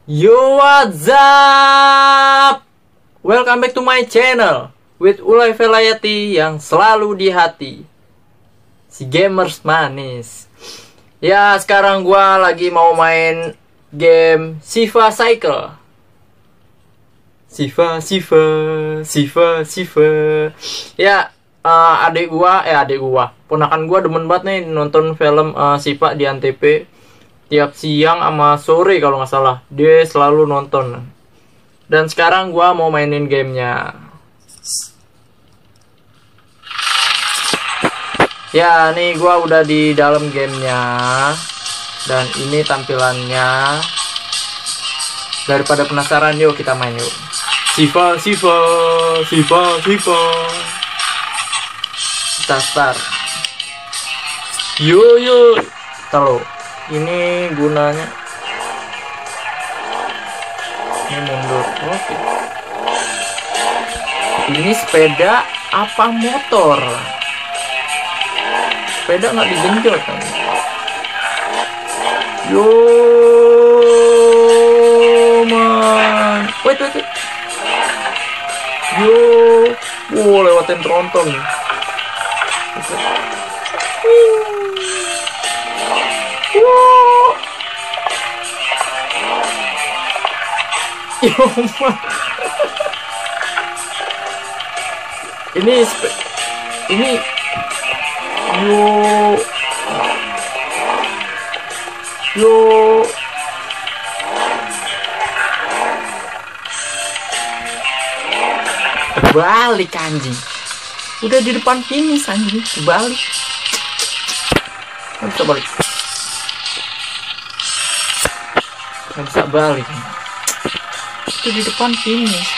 Yo, what's up? Welcome back to my channel with Ulay Velayati yang selalu di hati, si gamers manis. Ya, sekarang gua lagi mau main game Shiva Cycle. Shiva. Ya, adik gua, ponakan gua demen banget nih nonton film Shiva di Antv. Tiap siang sama sore kalau nggak salah dia selalu nonton. Dan sekarang gua mau mainin gamenya. Ya, nih gua udah di dalam gamenya. Dan ini tampilannya. Daripada penasaran, yuk kita main yuk. Shiva. Kita start. Yo. Tahu. Ini gunanya. Ini mundur. Oke. Ini sepeda apa motor? Sepeda nggak digenjot kan? Yo man. Wait. Yo. Lewatin tronton. Yo man. Ini yo balik anjing. Udah di depan finish anjing, balik. Nggak bisa balik. Nggak bisa balik. Itu di depan finish.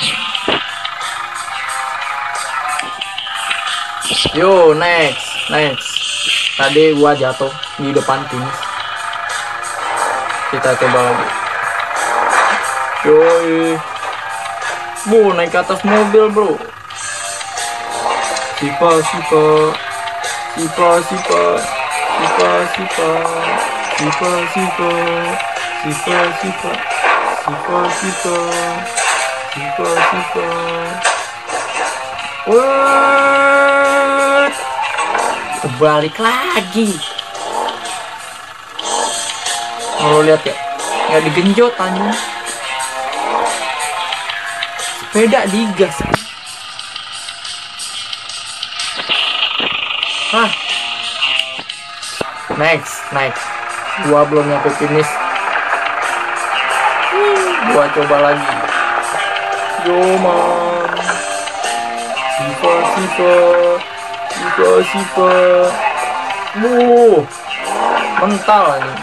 Yo, next. Tadi gua jatuh di depan finish. Kita coba lagi. Yoi. Naik ke atas mobil, bro. Shiva. What? Balik lagi. Kalau lihat ya, nggak digenjot anjing. Sepeda digas. Next. Gua belum nyampe finish. Gua coba lagi. Yo man. Shiva. Mental ini.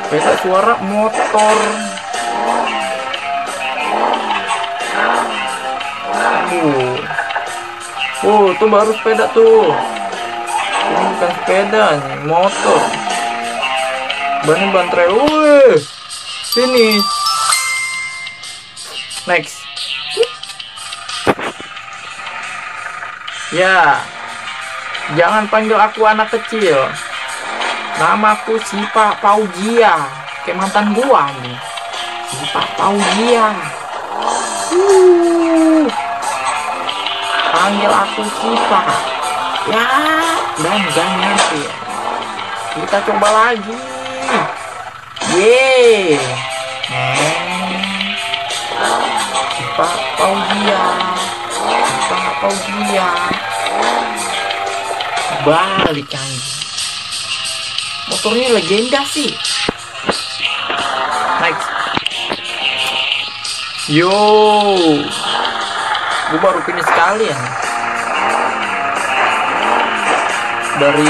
Beda suara motor. Tuh baru sepeda tuh. Ini bukan sepeda nih, motor. Ban trailer. Sini. Next. Ya. Jangan panggil aku anak kecil. Namaku Shiva Fauzia. Kayak mantan gua nih. Shiva Fauzia. Panggil aku Shiva. Ya, dan jangan sih. Kita coba lagi. Yeay. Shiva Fauzia. Balik anjing. Motornya legenda sih. Next. Yo. Gue baru finish sekali ya. Dari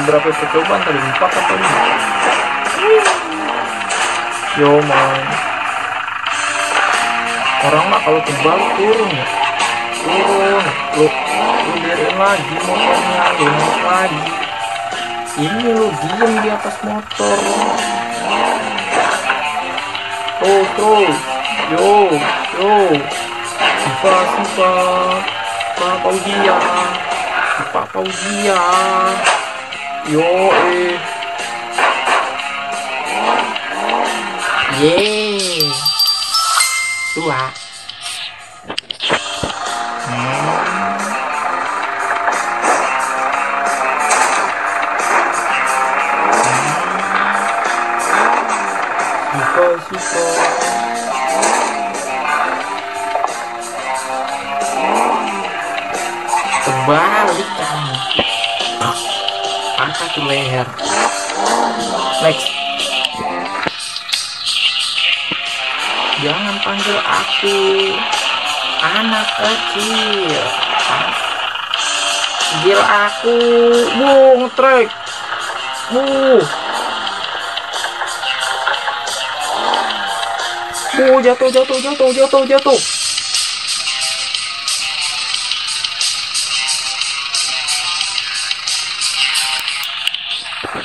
berapa percobaan tadi? 4 atau 5? Yo man. Orang mah kalau terbalik turun ya. Lu biarin lagi motornya, lu naik lagi. Ini lu diem di atas motor. Terus Yo, Sipa, Sipa Fauzia, Sipa Fauzia. Yo, Yeay. Dua. Sipa. Terbalik kamu. Angkat tuh leher. Next. Jangan panggil aku anak kecil. Panggil aku ngetrek. Jatuh.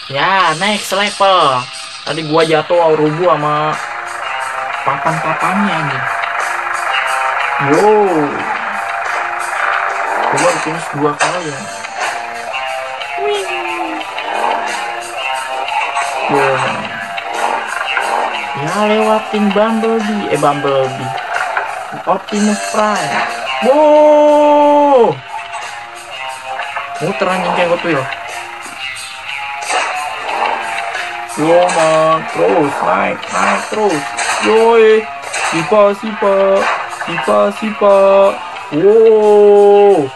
Ya, next level. Tadi gua jatuh rubuh sama papan-papannya nih. Wow. Gua finish 2 kali ya. Ya, lewatin Bumblebee. Optimus Prime. Wow. Muter anjing kayak Hot Wheels. Yo man, terus naik terus. Yoi, Sipa. Wow,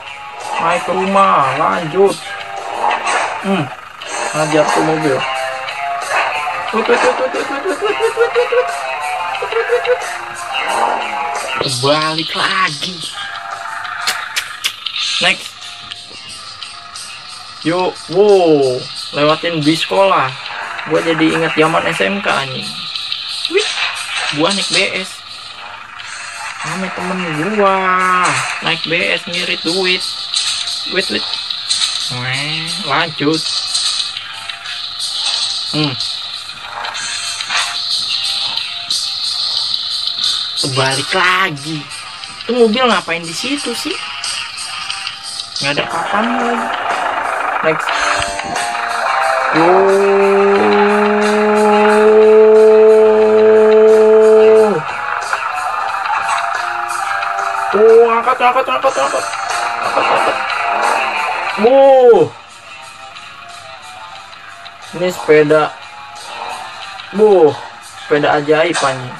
naik ke rumah, lanjut. Hajar tuh mobil. Balik lagi. Next. Yo, wow, lewatin bis sekolah. Gua jadi ingat zaman SMK anjing. Wih, gua naik BS sama temen gua naik BS ngirit duit. Wait. Lanjut. Balik lagi. Itu mobil ngapain di situ sih? Nggak ada papan lagi. Next. Angkat. Ini sepeda. Sepeda ajaib anjing.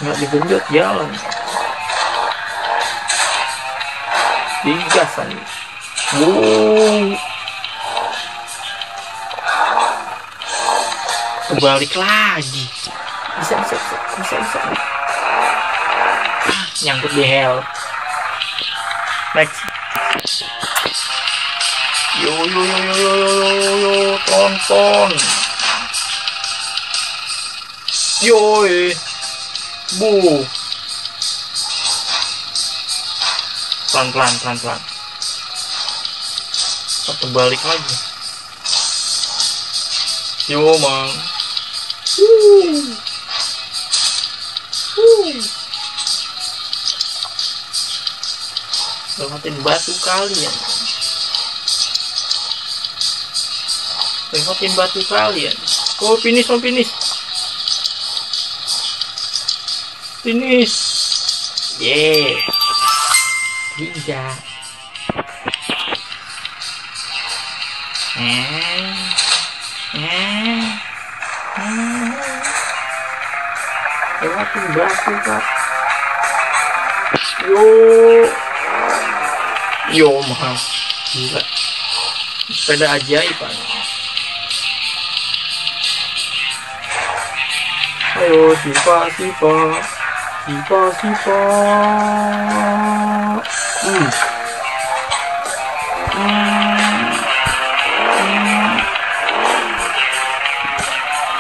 Nggak digenjot jalan. Digas anjing. Balik lagi. Bisa. Nyangkut di hell. Next. Yo, tonton. Yoi. Pelan-pelan. Satu balik lagi. Yo, man. Lewatin batu kalian. Oh, finish. Yeah. 3. Lewatin batu kak. Yo mahal. Gila. Sepeda ajaib pak. Ayo Sipa.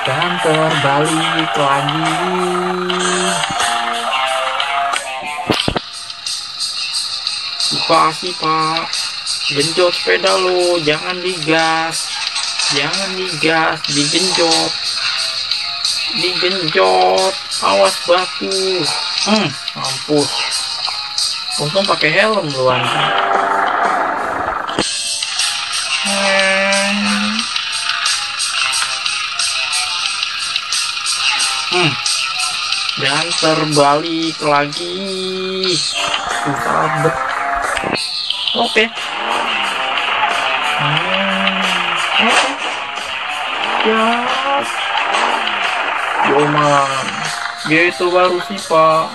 Dan terbalik lagi. Sipa, genjot sepeda lo, jangan digas, digenjot. digenjot, awas batu. Mampus. Untung pakai helm lu anjing. Dan terbalik lagi. Sabet. Oke. Oke. Ya. Joman. Gitu baru Sipa.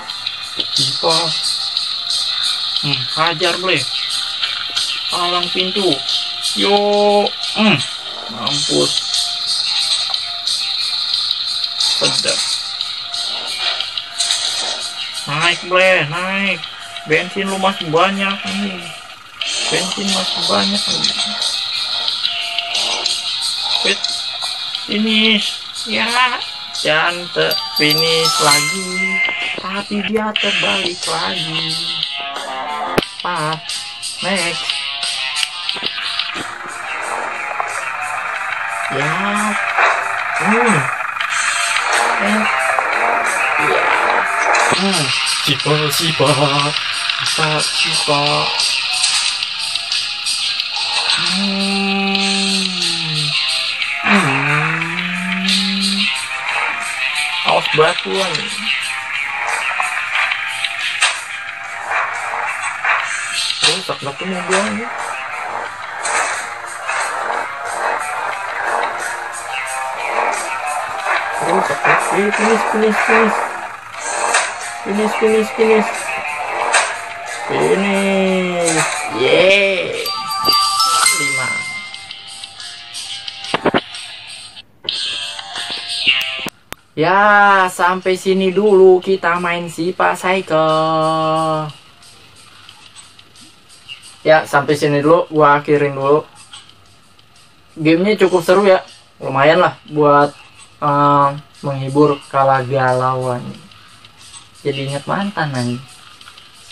Hajar boleh. Palang pintu. Yo. Mampus. Sedap. Naik boleh, naik. Bensin lu masih banyak nih. Bensin masih banyak nih. Finish. Ya. Dan finish lagi. Tapi dia terbalik lagi. Next. Ya. Sipa. Awas batuan. Rusak batu mobilnya. Rusak. Finish. Yeah. 5. Ya, sampai sini dulu kita main Sipa Cycle. Ya, sampai sini dulu gua akhirin dulu. Gamenya cukup seru ya. Lumayan lah buat menghibur kala galauan. Jadi ingat mantan nih.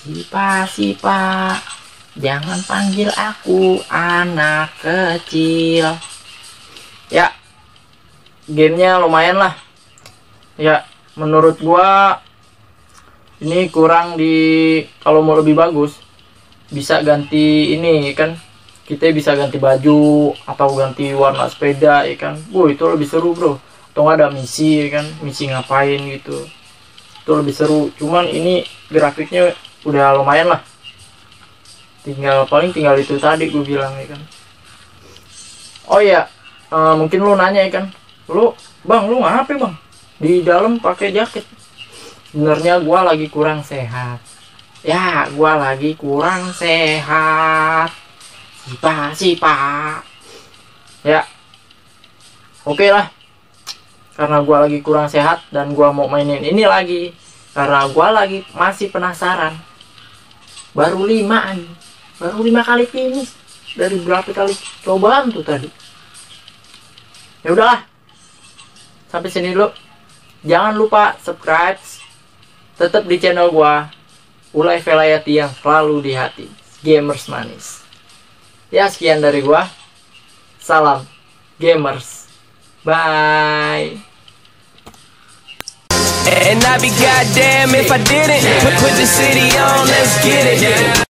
Sipa, jangan panggil aku anak kecil. Ya, gamenya lumayan lah. Ya, menurut gua ini kurang kalau mau lebih bagus bisa ganti ini kan. Kita bisa ganti baju atau ganti warna sepeda ya kan. Itu lebih seru bro. Atau ada misi ya kan, misi ngapain gitu. Itu lebih seru. Cuman ini grafiknya udah lumayan lah. Paling tinggal itu tadi gue bilang ya kan. Oh ya, mungkin lu nanya ya kan. Lu ngapa bang? Di dalam pakai jaket. Sebenarnya gua lagi kurang sehat. Ya, gua lagi kurang sehat. Sipa. Ya. Oke lah. Karena gua lagi kurang sehat dan gua mau mainin ini lagi. Karena gua lagi masih penasaran. Baru 5 kali finish. Dari berapa kali cobaan tuh tadi. Ya udahlah. Sampai sini dulu. Jangan lupa subscribe. Tetap di channel gua, Ulay Velayati yang selalu di hati. Gamers manis. Ya, sekian dari gua. Salam gamers. Bye. And I'd be goddamn if I didn't put the city on, let's get it.